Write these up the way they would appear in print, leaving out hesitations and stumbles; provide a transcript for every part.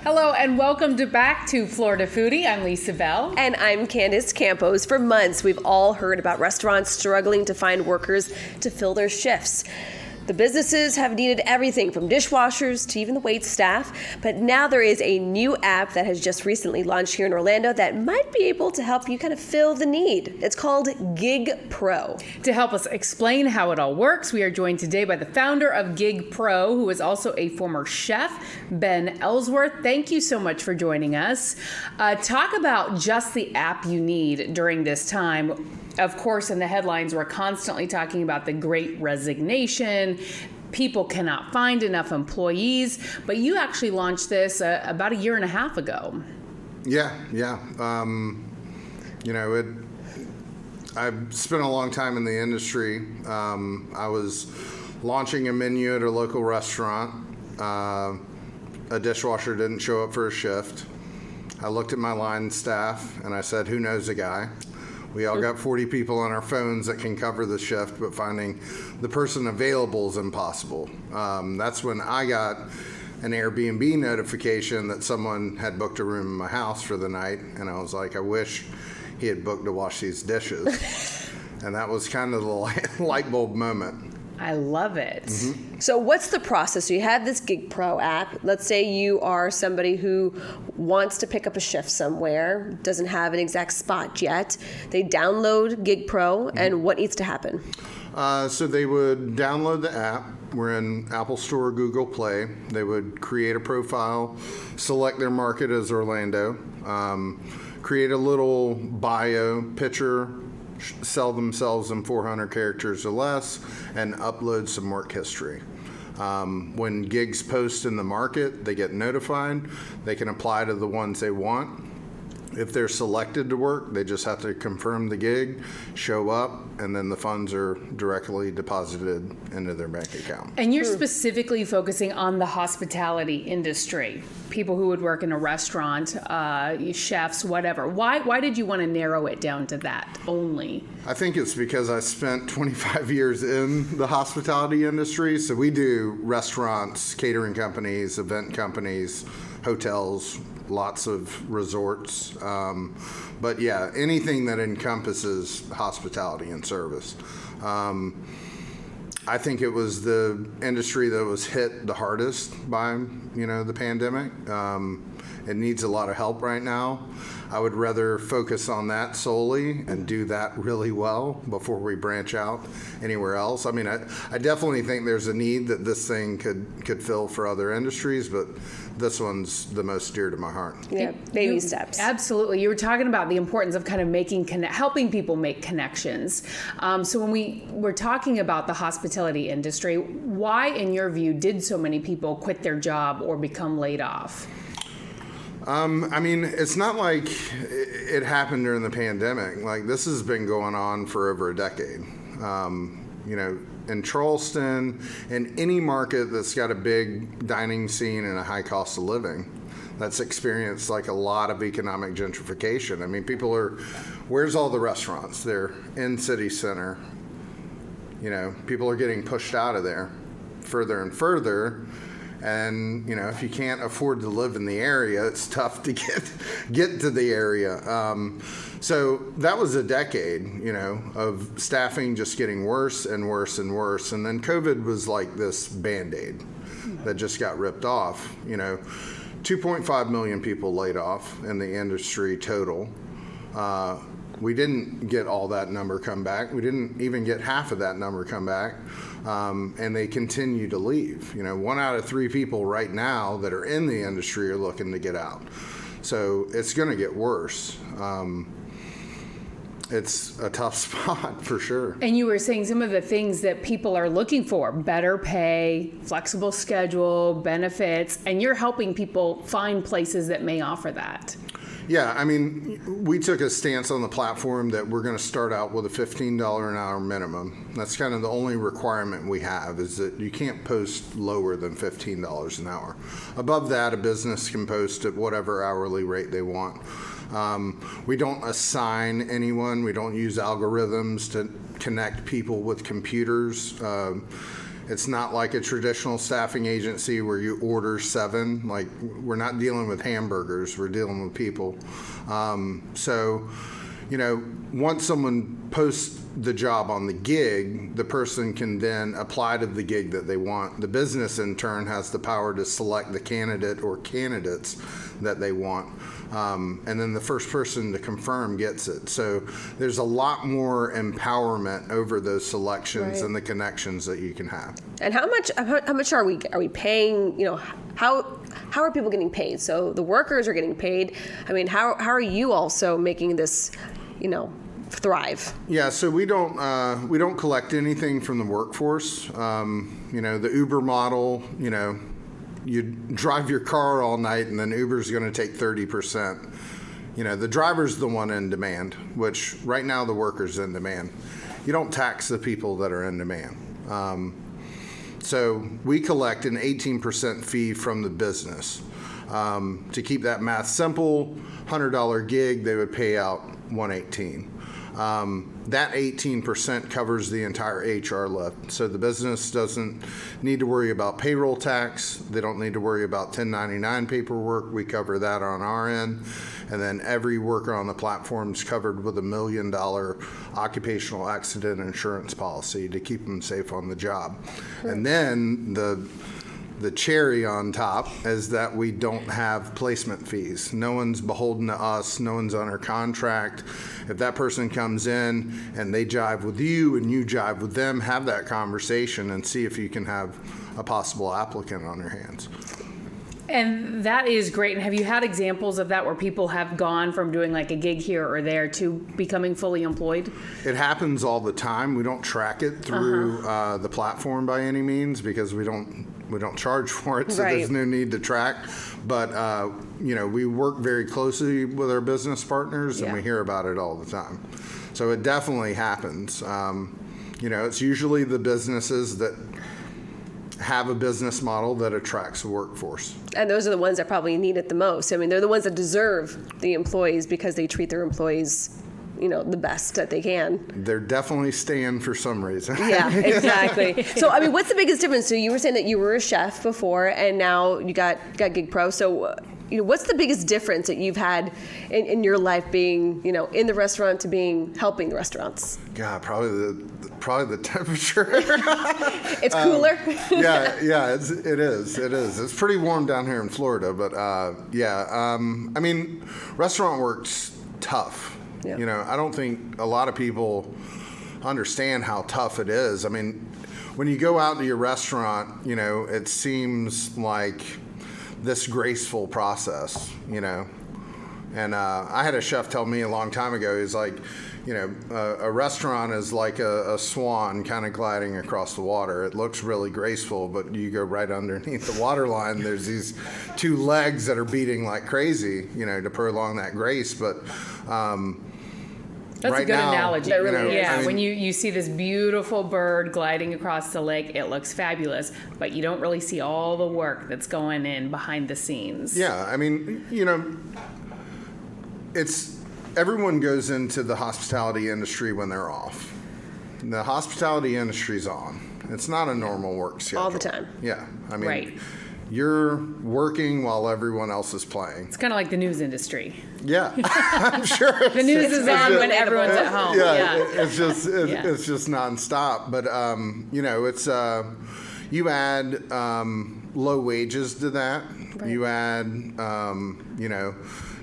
Hello and welcome back to Florida Foodie. I'm Lisa Bell. And I'm Candace Campos. For months, we've all heard about restaurants struggling to find workers to fill their shifts. The businesses have needed everything from dishwashers to even the wait staff, but now there is a new app that has just recently launched here in Orlando that might be able to help you kind of fill the need. It's called GigPro. To help us explain how it all works, we are joined today by the founder of GigPro, who is also a former chef, Ben Ellsworth. Thank you so much for joining us. Talk about just the app you need during this time. Of course, in the headlines, we're constantly talking about the Great Resignation. People cannot find enough employees, but you actually launched this about a year and a half ago. Yeah. I've spent a long time in the industry. I was launching a menu at a local restaurant. A dishwasher didn't show up for a shift. I looked at my line staff and I said, who knows a guy? We all got 40 people on our phones that can cover the shift, but finding the person available is impossible. That's when I got an Airbnb notification that someone had booked a room in my house for the night, and I was like, I wish he had booked to wash these dishes. And that was kind of the light bulb moment. I love it. Mm-hmm. So what's the process? So you have this GigPro app. Let's say you are somebody who wants to pick up a shift somewhere, doesn't have an exact spot yet. They download GigPro, and what needs to happen? So they would download the app. We're in Apple Store, Google Play. They would create a profile, select their market as Orlando, create a little bio picture, sell themselves in 400 characters or less, and upload some work history. When gigs post in the market, they get notified. They can apply to the ones they want. If they're selected to work, they just have to confirm the gig, show up, and then the funds are directly deposited into their bank account. And you're specifically focusing on the hospitality industry, people who would work in a restaurant, chefs, whatever. Why did you want to narrow it down to that only? I think it's because I spent 25 years in the hospitality industry. So we do restaurants, catering companies, event companies, hotels, lots of resorts. But yeah, anything that encompasses hospitality and service. I think it was the industry that was hit the hardest by, the pandemic. It needs a lot of help right now. I would rather focus on that solely and do that really well before we branch out anywhere else. I mean, I definitely think there's a need that this thing could fill for other industries, but this one's the most dear to my heart. Yeah, baby steps. Absolutely. You were talking about the importance of kind of helping people make connections. So when we were talking about the hospitality industry, why, in your view, did so many people quit their job or become laid off? It's not like it happened during the pandemic. Like, this has been going on for over a decade. In Charleston, in any market that's got a big dining scene and a high cost of living, that's experienced like a lot of economic gentrification. I mean, people are, where's all the restaurants? They're in city center. People are getting pushed out of there further and further. And, if you can't afford to live in the area, it's tough to get to the area. So that was a decade, of staffing just getting worse and worse and worse. And then COVID was like this Band-Aid that just got ripped off. 2.5 million people laid off in the industry total. We didn't get all that number come back. We didn't even get half of that number come back. And they continue to leave. 1 out of 3 people right now that are in the industry are looking to get out. So it's going to get worse. It's a tough spot for sure. And you were saying some of the things that people are looking for: better pay, flexible schedule, benefits, and you're helping people find places that may offer that. Yeah, we took a stance on the platform that we're going to start out with a $15 an hour minimum. That's kind of the only requirement we have, is that you can't post lower than $15 an hour. Above that, a business can post at whatever hourly rate they want. We don't assign anyone. We don't use algorithms to connect people with computers. It's not like a traditional staffing agency where you order 7. Like, we're not dealing with hamburgers, we're dealing with people. So, you know, once someone posts the job on the gig, the person can then apply to the gig that they want. The business, in turn, has the power to select the candidate or candidates that they want. And then the first person to confirm gets it. So there's a lot more empowerment over those selections and the connections that you can have. And how much are we paying? You know, how are people getting paid? So the workers are getting paid. I mean, how are you also making this, you know, thrive? Yeah, so we don't collect anything from the workforce. You know, the Uber model, you know, you drive your car all night and then Uber's going to take 30%. You know, the driver's the one in demand, which right now the worker's in demand. You don't tax the people that are in demand. So we collect an 18% fee from the business. To keep that math simple, $100 gig, they would pay out $118. That 18% covers the entire HR lift. So the business doesn't need to worry about payroll tax. They don't need to worry about 1099 paperwork. We cover that on our end. And then every worker on the platform is covered with $1 million occupational accident insurance policy to keep them safe on the job. And then the cherry on top is that we don't have placement fees. No one's beholden to us. No one's under contract. If that person comes in and they jive with you and you jive with them, have that conversation and see if you can have a possible applicant on your hands. And that is great. And have you had examples of that where people have gone from doing like a gig here or there to becoming fully employed? It happens all the time. We don't track it through the platform by any means because we don't charge for it, so there's no need to track. But you know, we work very closely with our business partners, and we hear about it all the time. So it definitely happens. You know, it's usually the businesses that have a business model that attracts a workforce. And those are the ones that probably need it the most. I mean, they're the ones that deserve the employees because they treat their employees, you know, the best that they can. They're definitely staying for some reason. Yeah, exactly. So, I mean, what's the biggest difference? So you were saying that you were a chef before and now you got GigPro. So, you know, what's the biggest difference that you've had in your life being, you know, in the restaurant to being helping the restaurants? God, probably the temperature. It's cooler. Yeah, it is. It's pretty warm down here in Florida, but I mean, restaurant work's tough. Yeah. You know, I don't think a lot of people understand how tough it is. I mean, when you go out to your restaurant, you know, it seems like this graceful process, you know. And I had a chef tell me a long time ago, he's like, you know, a restaurant is like a swan kind of gliding across the water. It looks really graceful, but you go right underneath the water line, there's these 2 legs that are beating like crazy, you know, to prolong that grace. But that's right a good now, analogy. You know, yeah, I mean, when you see this beautiful bird gliding across the lake, it looks fabulous, but you don't really see all the work that's going in behind the scenes. Yeah, I mean, you know, everyone goes into the hospitality industry when they're off. The hospitality industry's on. It's not a normal work schedule. All the time. Yeah, I mean, you're working while everyone else is playing. It's kind of like the news industry. Yeah, I'm sure. The news is on when everyone's at home. It's just nonstop. But you know, it's you add low wages to that. Right. You add you know,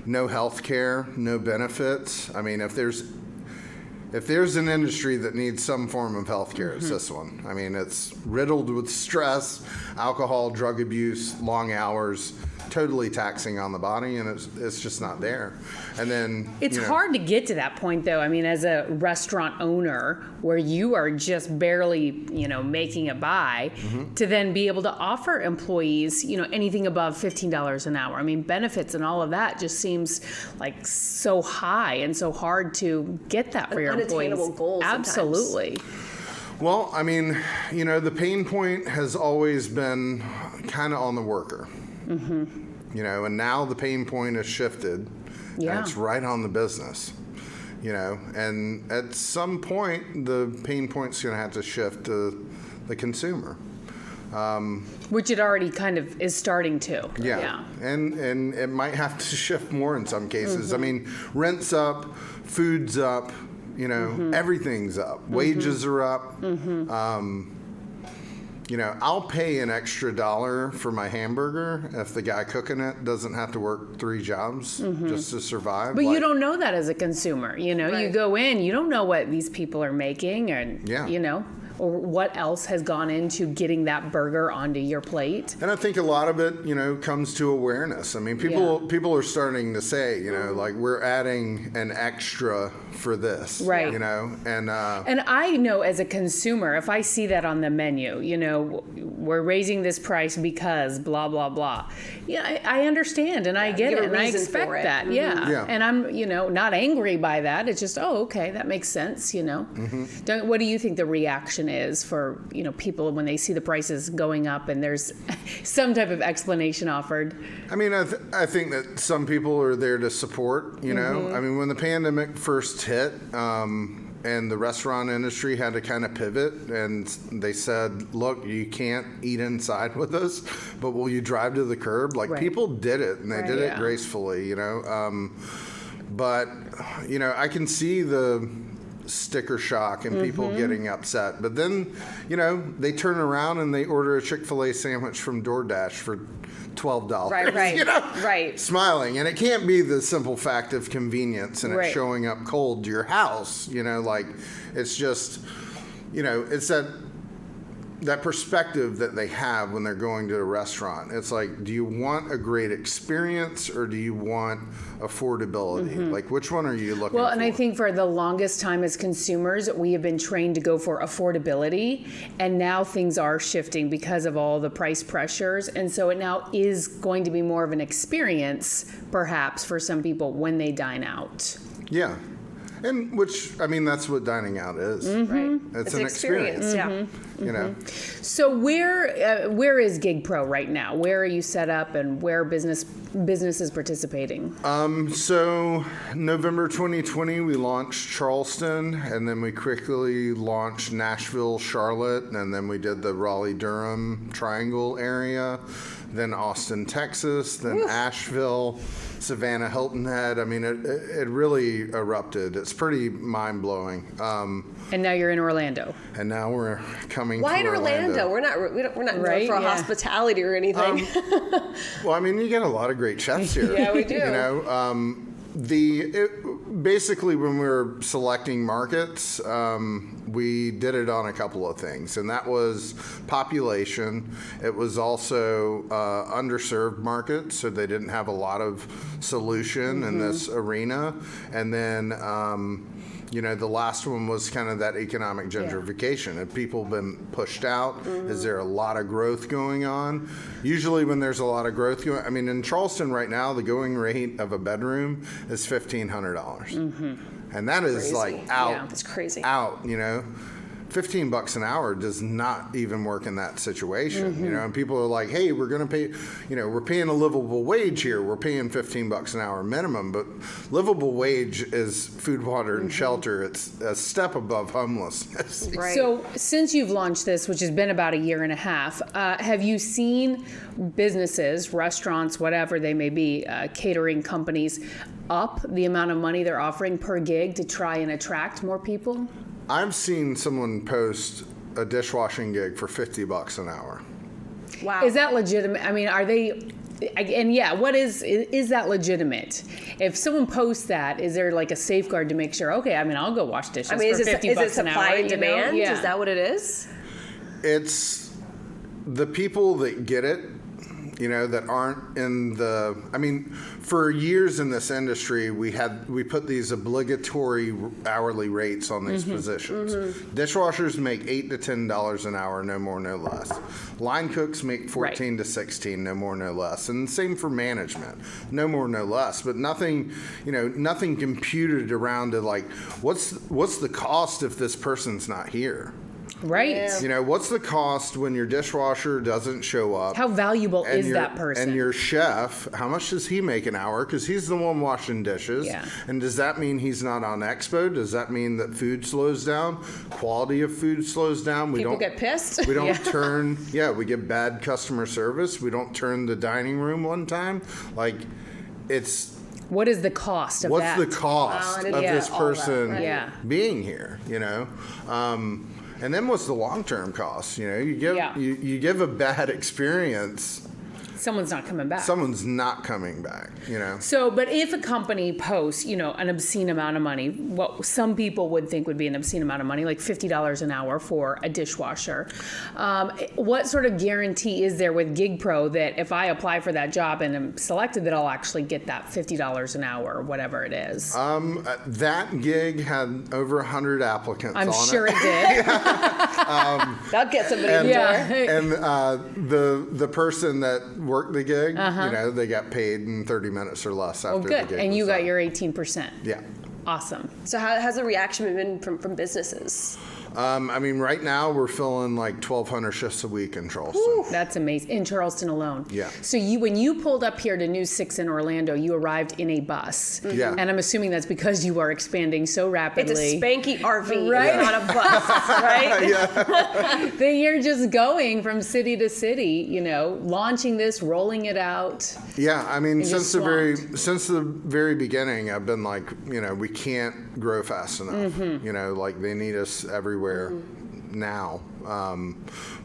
no health care, no benefits. I mean, if there's an industry that needs some form of health care, it's this one. I mean, it's riddled with stress, alcohol, drug abuse, long hours, totally taxing on the body, and it's just not there. And then it's hard to get to that point, though. I mean, as a restaurant owner, where you are just barely, you know, making it by, to then be able to offer employees, you know, anything above $15 an hour. I mean, benefits and all of that just seems like so high and so hard to get that for your employees. Unattainable goals. Absolutely. Sometimes. Well, I mean, you know, the pain point has always been kind of on the worker. You know, and now the pain point has shifted, and it's right on the business. you know, and at some point the pain point's going to have to shift to the consumer. Which it already kind of is starting to. Yeah. And it might have to shift more in some cases. I mean, rent's up, food's up, you know, everything's up. Wages are up. You know, I'll pay an extra $1 for my hamburger if the guy cooking it doesn't have to work 3 jobs just to survive. But you don't know that as a consumer. You know, Right. you go in, you don't know what these people are making, and you know, or what else has gone into getting that burger onto your plate. And I think a lot of it, you know, comes to awareness. I mean, people are starting to say, you know, like, we're adding an extra for this, Right. you know, and I know as a consumer, if I see that on the menu, you know, we're raising this price because blah, blah, blah. Yeah, I understand and I get give it a and I reason expect for it. that. Yeah. And I'm, you know, not angry by that. It's just, oh, okay, that makes sense, you know. What do you think the reaction is for, you know, people when they see the prices going up and there's some type of explanation offered? I mean, I think that some people are there to support, you know. I mean, when the pandemic first hit, and the restaurant industry had to kind of pivot, and they said, look, you can't eat inside with us, but will you drive to the curb? Like, people did it, and they did it gracefully, you know. But, you know, I can see the sticker shock and people getting upset. But then, you know, they turn around and they order a Chick-fil-A sandwich from DoorDash for $12. Right. You know? Right. Smiling. And it can't be the simple fact of convenience and Right. it's showing up cold to your house. You know, like, it's just, you know, it's that perspective that they have when they're going to a restaurant. It's like, do you want a great experience or do you want affordability? Like, which one are you looking for? Well, and I think for the longest time as consumers, we have been trained to go for affordability, and now things are shifting because of all the price pressures, and so it now is going to be more of an experience, perhaps, for some people when they dine out. Yeah. And which, I mean, that's what dining out is. Right. It's an experience. Yeah. You know? So where is GigPro right now? Where are you set up, and where are businesses participating? So November 2020, we launched Charleston, and then we quickly launched Nashville, Charlotte, and then we did the Raleigh-Durham Triangle area, then Austin, Texas, then Asheville, Savannah, Hilton Head. I mean, it really erupted. It's pretty mind-blowing. And now you're in Orlando. And now we're coming Why to in Orlando? We're not known Right, for yeah. hospitality or anything. Well, I mean, you get a lot of great chefs here. Yeah, we do. You know, basically when we were selecting markets, we did it on a couple of things, and that was population. It was also underserved markets, so they didn't have a lot of solution in this arena, and then. You know, the last one was kind of that economic gentrification. Have people been pushed out? Is there a lot of growth going on? Usually when there's a lot of growth going, I mean, in Charleston right now, the going rate of a bedroom is $1,500. And that is Crazy. like out. Yeah. It's crazy. Out, you know. $15 an hour does not even work in that situation, you know, and people are like, hey, we're going to pay, you know, we're paying a livable wage here. We're paying $15 an hour minimum, but livable wage is food, water, and shelter. It's a step above homelessness. Right. So since you've launched this, which has been about a year and a half, have you seen businesses, restaurants, whatever they may be, catering companies, up the amount of money they're offering per gig to try and attract more people? I've seen someone post a dishwashing gig for $50 an hour. Wow. Is that legitimate? I mean, are they? And yeah, what is that legitimate? If someone posts that, is there like a safeguard to make sure? Okay, I mean, I'll go wash dishes I mean, for $50 is it an hour. supply and you know? demand? Yeah. Is that what it is? It's the people that get it, you know, that aren't in the, I mean, for years in this industry, we put these obligatory hourly rates on these positions. Dishwashers make $8 to $10 an hour, no more, no less. Line cooks make 14 to 16, no more, no less. And same for management, no more, no less. But nothing, you know, nothing computed around to like, what's the cost if this person's not here? Right. Yeah. You know, what's the cost when your dishwasher doesn't show up? How valuable is your- that person? And your chef, how much does he make an hour? Because he's the one washing dishes. Yeah. And does that mean he's not on expo? Does that mean that food slows down? Quality of food slows down? People get pissed. We don't turn, we get bad customer service. We don't turn the dining room one time. Like, it's, what is the cost of what's that? the cost of this all that, person right? Yeah. being here, you know? And then what's the long-term cost? You know, you give a bad experience, Someone's not coming back. someone's not coming back, you know? So, but if a company posts, you know, an obscene amount of money, what some people would think would be an obscene amount of money, like $50 an hour for a dishwasher, what sort of guarantee is there with GigPro that if I apply for that job and am selected, that I'll actually get that $50 an hour or whatever it is? That gig had over 100 applicants I'm on sure it. it did. That'll get somebody in the door. And the person that worked the gig, you know, they got paid in 30 minutes or less after Oh, the good. gig And was you got done. your 18%. Yeah. Awesome. So how has the reaction been from businesses? I mean, right now we're filling like 1,200 shifts a week in Charleston. That's amazing. In Charleston alone. Yeah. So when you pulled up here to News 6 in Orlando, you arrived in a bus. Yeah. And I'm assuming that's because you are expanding so It's rapidly. a spanky RV, Right. not a bus, right? That you're just going from city to city, you know, launching this, rolling it out. Yeah, I mean, just since the very beginning, I've been like, you know, we can't grow fast enough. Mm-hmm. You know, like they need us everywhere now,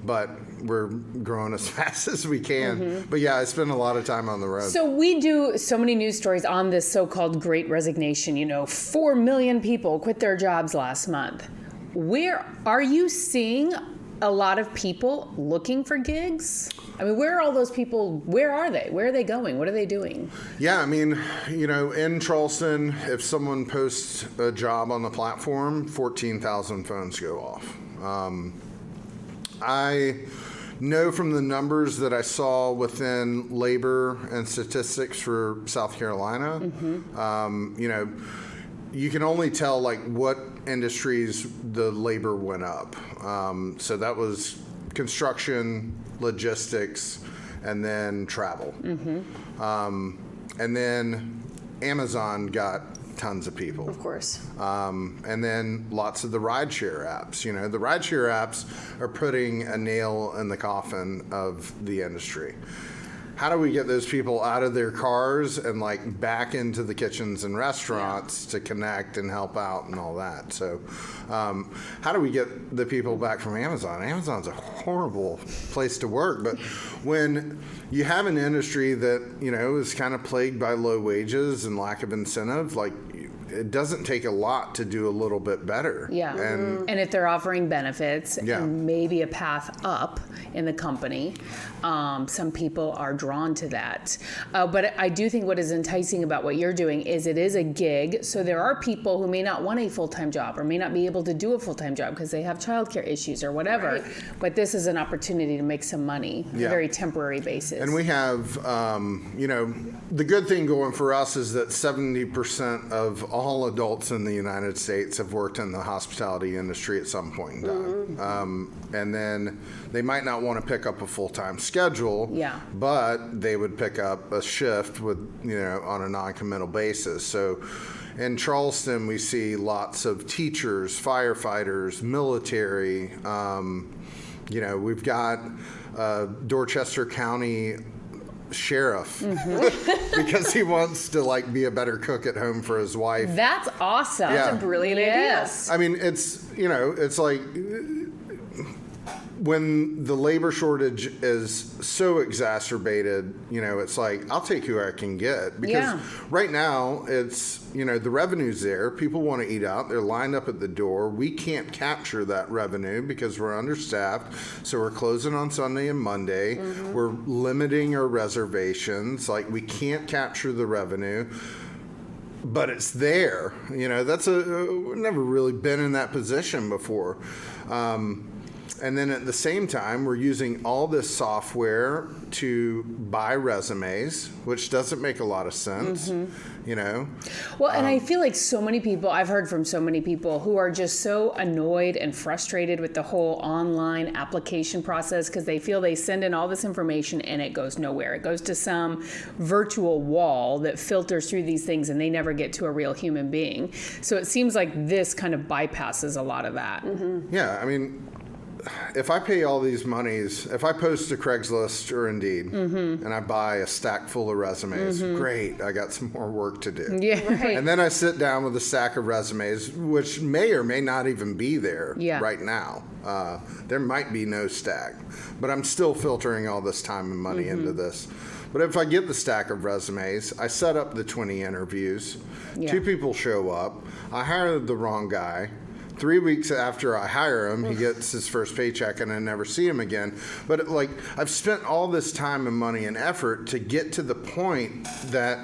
but we're growing as fast as we can. But yeah, I spend a lot of time on the road. So we do so many news stories on this so-called Great Resignation. You know, 4 million people quit their jobs last month. Where are you seeing a lot of people looking for gigs? I mean, where are all those people? Where are they? Where are they going? What are they doing? Yeah, I mean, you know, in Charleston, if someone posts a job on the platform, 14,000 phones go off. I know from the numbers that I saw within labor and statistics for South Carolina, you know, you can only tell like what industries the labor went up. So that was construction, logistics, and then travel. And then Amazon got tons of people. Of course. And then lots of the rideshare apps. You know, the rideshare apps are putting a nail in the coffin of the industry. How do we get those people out of their cars and like back into the kitchens and restaurants to connect and help out and all that? So how do we get the people back from Amazon? Amazon's a horrible place to work, but when you have an industry that, you know, is kind of plagued by low wages and lack of incentive, like it doesn't take a lot to do a little bit better. Yeah. And And if they're offering benefits Yeah. and maybe a path up in the company, some people are drawn to that. But I do think what is enticing about what you're doing is it is a gig. So there are people who may not want a full-time job or may not be able to do a full-time job because they have childcare issues or whatever. Right. But this is an opportunity to make some money on a Yeah. very temporary basis. And we have, you know, the good thing going for us is that 70% of all adults in the United States have worked in the hospitality industry at some point in time. And then they might not want to pick up a full-time schedule, Yeah. but they would pick up a shift with, you know, on a non-committal basis. So in Charleston, we see lots of teachers, firefighters, military. You know, we've got Dorchester County sheriff because he wants to like be a better cook at home for his wife. That's awesome. Yeah. That's a brilliant Yes. I mean, it's, you know, it's like when the labor shortage is so exacerbated, you know, it's like, I'll take who I can get. Because Yeah. right now, it's, you know, the revenue's there. People want to eat out. They're lined up at the door. We can't capture that revenue because we're understaffed. So we're closing on Sunday and Monday. We're limiting our reservations. Like, we can't capture the revenue. But it's there. You know, we've never really been in that position before. And then at the same time, we're using all this software to buy resumes, which doesn't make a lot of sense, you know? Well, and I feel like so many people, I've heard from so many people who are just so annoyed and frustrated with the whole online application process because they feel they send in all this information and it goes nowhere. It goes to some virtual wall that filters through these things and they never get to a real human being. So it seems like this kind of bypasses a lot of that. Yeah, I mean, if I pay all these monies, if I post to Craigslist or Indeed and I buy a stack full of resumes, great, I got some more work to do. Yeah. Right. And then I sit down with a stack of resumes, which may or may not even be there right now. There might be no stack, but I'm still filtering all this time and money into this. But if I get the stack of resumes, I set up the 20 interviews, 2 people show up, I hire the wrong guy. 3 weeks after I hire him, he gets his first paycheck and I never see him again. But like, I've spent all this time and money and effort to get to the point that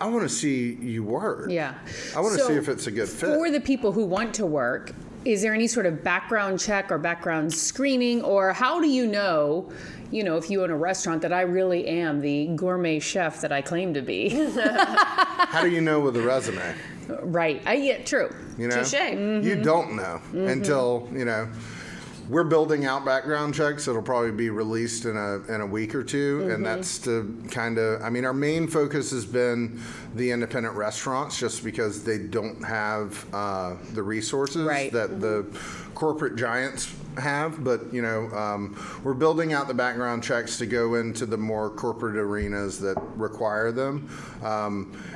I want to see you work. Yeah. I want to see if it's a good fit. For the people who want to work, is there any sort of background check or background screening, or how do you know, if you own a restaurant, that I really am the gourmet chef that I claim to be? How do you know with a resume? Right. Yeah, true. You know, Touché. You don't know until, we're building out background checks. It'll probably be released in a week or two. And that's to kind of, our main focus has been the independent restaurants just because they don't have the resources that the corporate giants have. But, we're building out the background checks to go into the more corporate arenas that require them.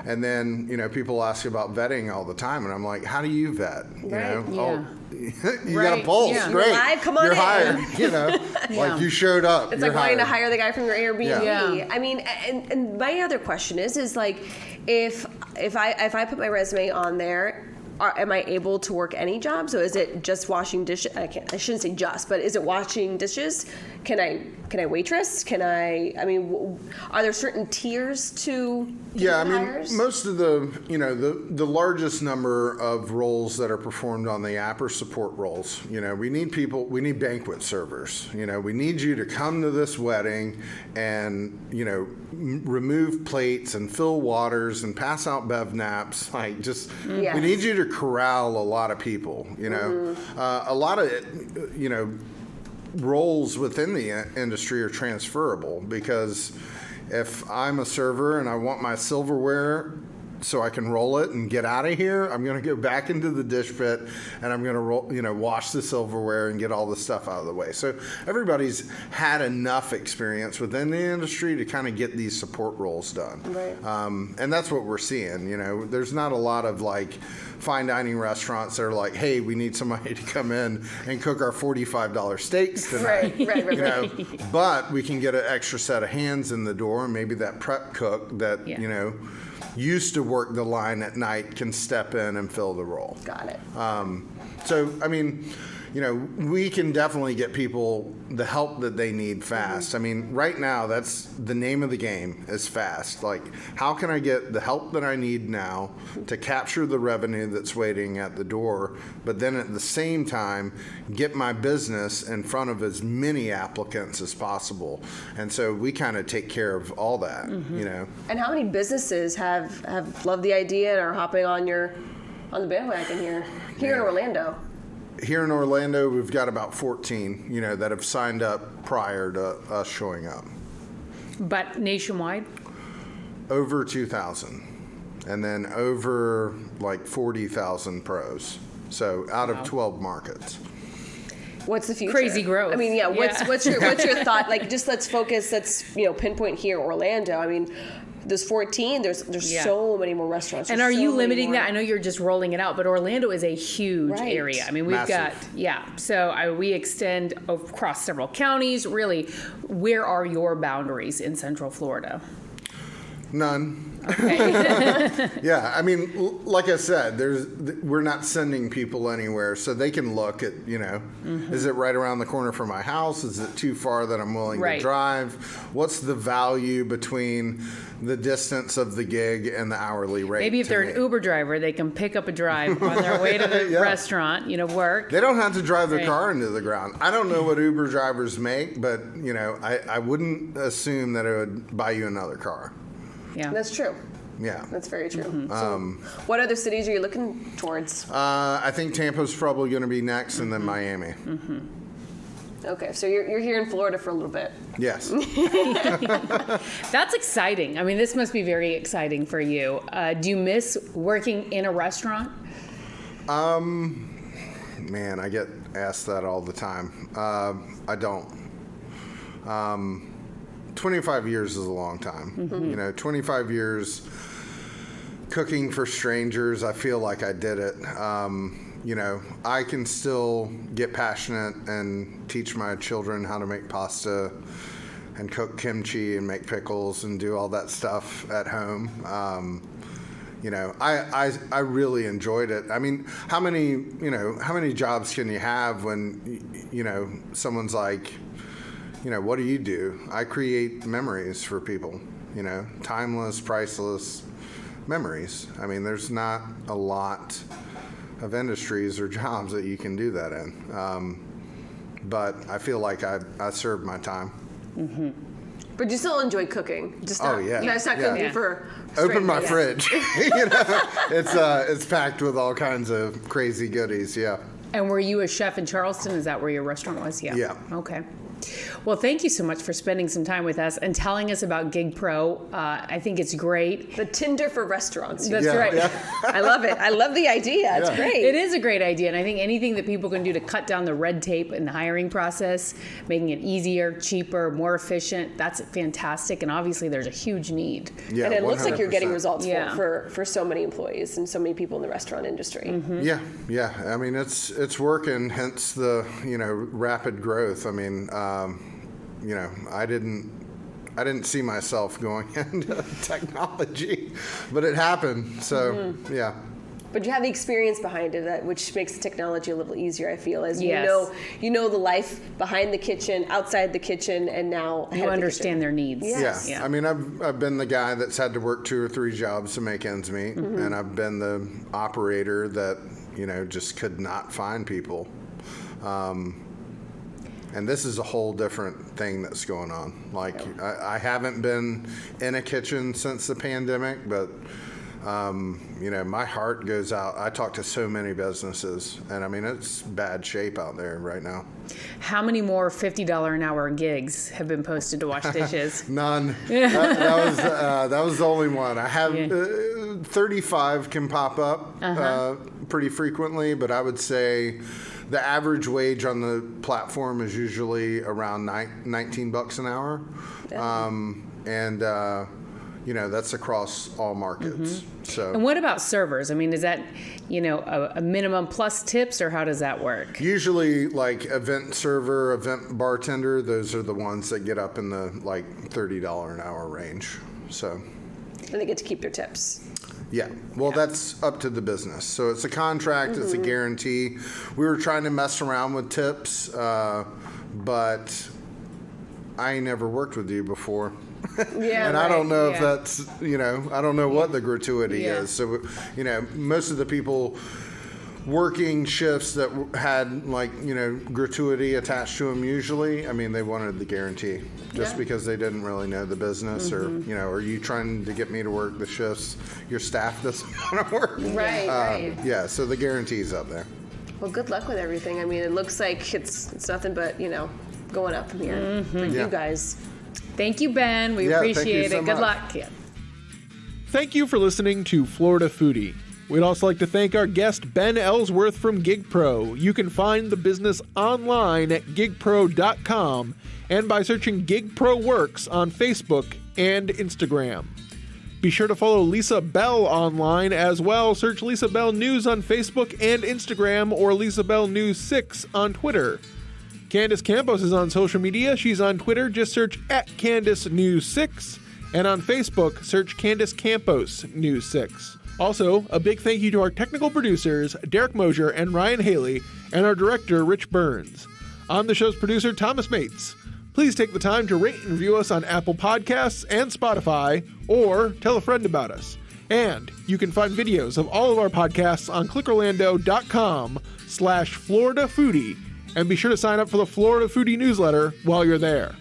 And then, people ask about vetting all the time. And I'm like, how do you vet? You got a pulse. Yeah. You're Great. live, come on You're in. hired. Like you showed up. It's you're like wanting to hired. hire the guy from your Airbnb. Yeah. I mean, and my other question is like, if I put my resume on there, am I able to work any job? So is it just washing dishes? I shouldn't say just, but is it washing dishes? Can I waitress? Are there certain tiers to hires? Most of the largest number of roles that are performed on the app are support roles. We need banquet servers. We need you to come to this wedding and, remove plates and fill waters and pass out bev naps. We need you to corral a lot of people, a lot of, roles within the industry are transferable because if I'm a server and I want my silverware so I can roll it and get out of here, I'm going to go back into the dish pit and I'm going to wash the silverware and get all the stuff out of the way. So everybody's had enough experience within the industry to kind of get these support roles done. Right. And that's what we're seeing. There's not a lot of fine dining restaurants that are like, hey, we need somebody to come in and cook our $45 steaks tonight. Right. But we can get an extra set of hands in the door, and maybe that prep cook that used to work the line at night can step in and fill the role. Got it. We can definitely get people the help that they need fast. Right now, that's the name of the game is fast. How can I get the help that I need now to capture the revenue that's waiting at the door, but then at the same time, get my business in front of as many applicants as possible. And so we kind of take care of all that, And how many businesses have loved the idea and are hopping on the bandwagon here in Orlando? Here in Orlando, we've got about 14, that have signed up prior to us showing up. But nationwide? Over 2,000. And then over 40,000 pros. So out of 12 markets. What's the future? Crazy growth. What's your thought? Let's focus. Let's pinpoint here, Orlando. There's 14. There's so many more restaurants. And are you limiting that? I know you're just rolling it out, but Orlando is a huge area. We've Massive. got So we extend across several counties. Really, where are your boundaries in Central Florida? None. Okay. Yeah, I mean, like I said, we're not sending people anywhere, so they can look at, is it right around the corner from my house? Is it too far that I'm willing to drive? What's the value between the distance of the gig and the hourly rate? Maybe if they're an Uber driver, they can pick up a drive on their way to the restaurant, work. They don't have to drive their car into the ground. I don't know what Uber drivers make, but, I wouldn't assume that it would buy you another car. Yeah. That's true. Yeah. That's very true. So what other cities are you looking towards? I think Tampa's probably going to be next, and then Miami. Okay, so you're here in Florida for a little bit. Yes. That's exciting. I mean, this must be very exciting for you. Do you miss working in a restaurant? Man, I get asked that all the time. I don't. 25 years is a long time. 25 years cooking for strangers, I feel like I did it. I can still get passionate and teach my children how to make pasta and cook kimchi and make pickles and do all that stuff at home. I really enjoyed it. I mean, how many jobs can you have when, someone's like, what do you do? I create memories for people, timeless, priceless memories. I mean, there's not a lot of industries or jobs that you can do that in. But I feel like I served my time. Mm-hmm. But you still enjoy cooking. Just not, it's not cooking for open my fridge. It's packed with all kinds of crazy goodies. Yeah. And were you a chef in Charleston? Is that where your restaurant was? Yeah. Yeah. Okay. Well, thank you so much for spending some time with us and telling us about GigPro. I think it's great. The Tinder for restaurants. That's right. Yeah. I love it. I love the idea. It's great. It is a great idea. And I think anything that people can do to cut down the red tape in the hiring process, making it easier, cheaper, more efficient, that's fantastic. And obviously there's a huge need. Yeah, and it looks like you're getting 100%. results for so many employees and so many people in the restaurant industry. Mm-hmm. Yeah. I mean, it's working, hence the, rapid growth. I mean, I didn't see myself going into technology, but it happened. So, yeah. But you have the experience behind it, which makes the technology a little easier, I feel, as Yes. you know the life behind the kitchen, outside the kitchen, and now You understand their needs. Yes. Yeah. I mean, I've been the guy that's had to work 2 or 3 jobs to make ends meet, and I've been the operator that, just could not find people. And this is a whole different thing that's going on. Like, I haven't been in a kitchen since the pandemic, but, my heart goes out. I talk to so many businesses, and I mean, it's bad shape out there right now. How many more $50 an hour gigs have been posted to wash dishes? None. That was the only one. I have 35 can pop up pretty frequently, but I would say the average wage on the platform is usually around $19 an hour. That's across all markets. So. And what about servers? I mean, is that, a minimum plus tips, or how does that work? Usually, like event server, event bartender, those are the ones that get up in the $30 an hour range. So. And they get to keep their tips. Yeah. Well, that's up to the business. So it's a contract. It's a guarantee. We were trying to mess around with tips, but I never worked with you before. Yeah, and I don't know if that's, I don't know what the gratuity is. So, most of the people working shifts that had gratuity attached to them usually, I mean, they wanted the guarantee just because they didn't really know the business or, are you trying to get me to work the shifts your staff doesn't want to work? Right. Yeah, so the guarantee's up there. Well, good luck with everything. I mean, it looks like it's nothing but, going up from here for you guys. Thank you, Ben. We appreciate it. Good luck. Yeah. Thank you for listening to Florida Foodie. We'd also like to thank our guest, Ben Ellsworth from GigPro. You can find the business online at gigpro.com and by searching GigPro Works on Facebook and Instagram. Be sure to follow Lisa Bell online as well. Search Lisa Bell News on Facebook and Instagram, or Lisa Bell News 6 on Twitter. Candace Campos is on social media. She's on Twitter. Just search @CandaceNews6. And on Facebook, search Candace Campos News 6. Also, a big thank you to our technical producers, Derek Mosier and Ryan Haley, and our director, Rich Burns. I'm the show's producer, Thomas Mates. Please take the time to rate and review us on Apple Podcasts and Spotify, or tell a friend about us. And you can find videos of all of our podcasts on clickorlando.com/Florida Foodie, and be sure to sign up for the Florida Foodie newsletter while you're there.